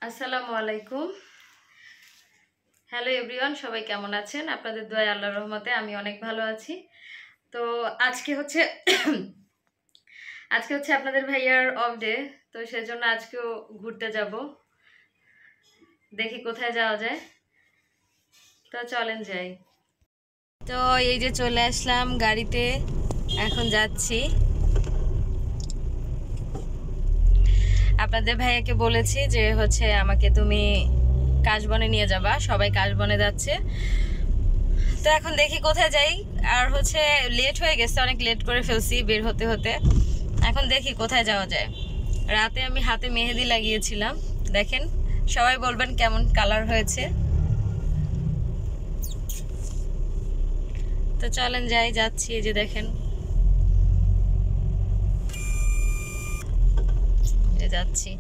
আসসালামু আলাইকুম। Hello everyone, সবাই কেমন আছেন? আপনাদের দোয়ায় আল্লাহর রহমতে আমি অনেক ভালো আছি। তো আজকে হচ্ছে আপনাদের ভাইয়ার অফ ডে, তো সেজন্য আজকেও ঘুরতে যাব। দেখি কোথায় যাওয়া যায়, তো চলেন যাই। তো এই যে চলে আসলাম গাড়িতে, এখন যাচ্ছি। আপনাদের ভাইয়াকে বলেছি যে আমাকে তুমি কাশবনে নিয়ে যাবা, সবাই কাশবনে যাচ্ছে। তো এখন দেখি কোথায় যাই। আর লেট হয়ে গেছে, অনেক লেট করে ফেলছি বের হতে হতে। এখন দেখি কোথায় যাওয়া যায়। রাতে আমি হাতে মেহেদি লাগিয়েছিলাম, দেখেন, সবাই বলবেন কেমন কালার হয়েছে। তো চলেন যাই, যাচ্ছি। এই যে দেখেন, যাচ্ছি।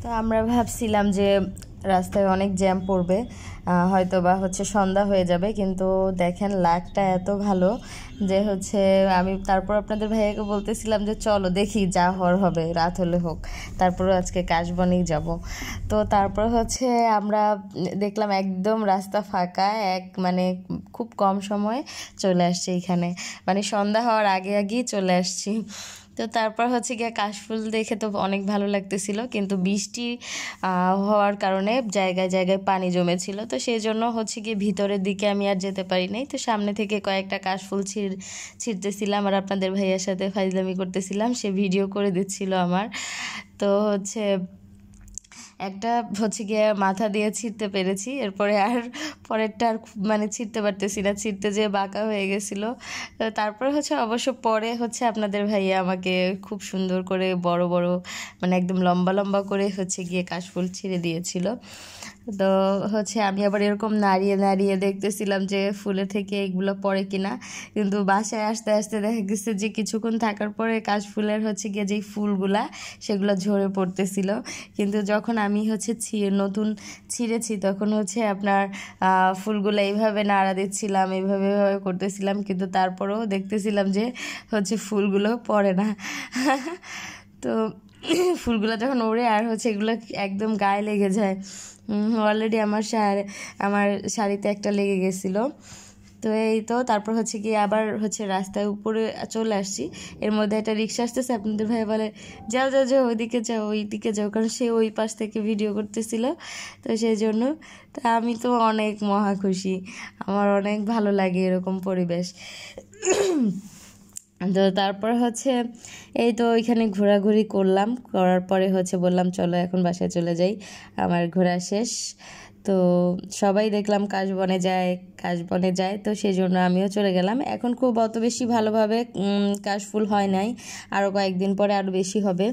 তো আমরা ভাবছিলাম যে রাস্তায় অনেক জ্যাম পড়বে, হয়তো বা সন্ধ্যা হয়ে যাবে, কিন্তু দেখেন লাকটা এত ভালো যে আমি তারপর আপনাদের ভাইয়াকে বলতেছিলাম যে চলো দেখি, যা হওয়ার হবে, রাত হলে হোক, তারপরে আজকে কাশবনেই যাব। তো তারপর আমরা দেখলাম একদম রাস্তা ফাঁকা, মানে খুব কম সময়ে চলে আসছি এখানে, মানে সন্ধ্যা হওয়ার আগে আগেই চলে আসছি। তো তারপর গিয়ে কাশফুল দেখে তো অনেক ভালো লাগতেছিল, কিন্তু বৃষ্টি হওয়ার কারণে জায়গায় জায়গায় পানি জমেছিল। তো সেই জন্য গিয়ে ভিতরের দিকে আমি আর যেতে পারি নাই। তো সামনে থেকে কয়েকটা কাশফুল ছিঁড়তেছিলাম আর আপনাদের ভাইয়ার সাথে ফাইজলামি করতেছিলাম, সে ভিডিও করে দিচ্ছিল আমার। তো একটা গিয়ে মাথা দিয়ে ছিঁড়তে পেরেছি, এরপরে আর পরেরটা আর মানে ছিঁড়তে পারতেছি না, ছিঁড়তে যেয়ে বাঁকা হয়ে গেছিলো। তারপরে অবশ্য পরে আপনাদের ভাইয়া আমাকে খুব সুন্দর করে বড় বড়, মানে একদম লম্বা লম্বা করে গিয়ে কাশফুল ছিঁড়ে দিয়েছিল। তো আমি আবার এরকম নাড়িয়ে নাড়িয়ে দেখতেছিলাম যে ফুলে থেকে এগুলো পড়ে কিনা, কিন্তু বাসায় আসতে আসতে দেখা গেছে যে কিছুক্ষণ থাকার পরে কাশফুলের গিয়ে যেই ফুলগুলা সেগুলো ঝরে পড়তেছিল। কিন্তু যখন আমি নতুন ছিঁড়েছি তখন আপনার ফুলগুলো এইভাবে নাড়া দিচ্ছিলাম, এইভাবে এইভাবে করতেছিলাম, কিন্তু তারপরেও দেখতেছিলাম যে ফুলগুলো পড়ে না। তো ফুলগুলো যখন ওড়ে আর এগুলো একদম গায়ে লেগে যায়। অলরেডি আমার শাড়িতে একটা লেগে গেছিলো। তো এই তো তারপর কি আবার রাস্তায় উপরে চলে আসছি। এর মধ্যে একটা রিক্সা আসতেছে, আপনাদের ভাই বলে যাও যাও যাও ওইদিকে যাও, ওইদিকে যাও, কারণ সে ওই পাশ থেকে ভিডিও করতেছিল। তো সেই জন্য তো আমি তো অনেক মহা খুশি, আমার অনেক ভালো লাগে এরকম পরিবেশ। তো তারপর এই তো ওইখানে ঘোরাঘুরি করলাম, করার পরে বললাম চলো এখন বাসায় চলে যাই, আমার ঘোরা শেষ। তো সবাই দেখলাম কাশবনে যায়, তো সেই জন্য আমিও চলে গেলাম। এখন খুব অত বেশি ভালোভাবে কাশফুল হয় নাই, আরও কয়েকদিন পরে আরও বেশি হবে।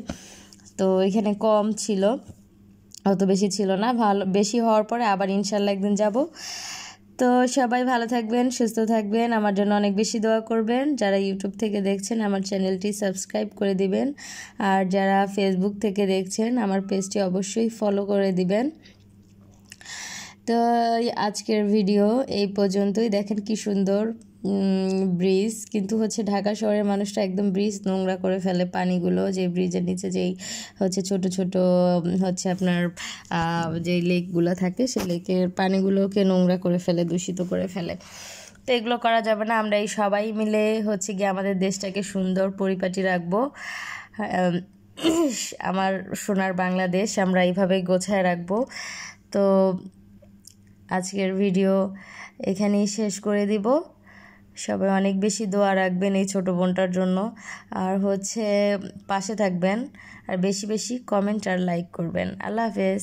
তো এখানে কম ছিল, অত বেশি ছিল না, বেশি হওয়ার পরে আবার ইনশাল্লাহ একদিন যাব। তো সবাই ভালো থাকবেন, সুস্থ থাকবেন, আমার জন্য অনেক বেশি দোয়া করবেন। যারা ইউটিউব থেকে দেখছেন আমার চ্যানেলটি সাবস্ক্রাইব করে দিবেন, আর যারা ফেসবুক থেকে দেখছেন আমার পেজটি অবশ্যই ফলো করে দিবেন। তো আজকের ভিডিও এই পর্যন্তই। দেখেন কি সুন্দর ব্রিজ, কিন্তু ঢাকা শহরের মানুষটা একদম ব্রিজ নোংরা করে ফেলে, পানিগুলো যে ব্রিজের নিচে যেই ছোট ছোট আপনার যে লেকগুলো থাকে, সেই লেকের পানিগুলোকে নোংরা করে ফেলে, দূষিত করে ফেলে। তো এগুলো করা যাবে না, আমরা এই সবাই মিলে গিয়ে আমাদের দেশটাকে সুন্দর পরিপাটি রাখবো। আমার সোনার বাংলাদেশ আমরা এইভাবেই গোছায় রাখবো। তো আজকের ভিডিও এখানেই শেষ করে দিব। সবাই অনেক বেশি দোয়া রাখবেন এই ছোট বোনটার জন্য, আর পাশে থাকবেন, আর বেশি বেশি কমেন্ট আর লাইক করবেন। আল্লাহ হাফেজ।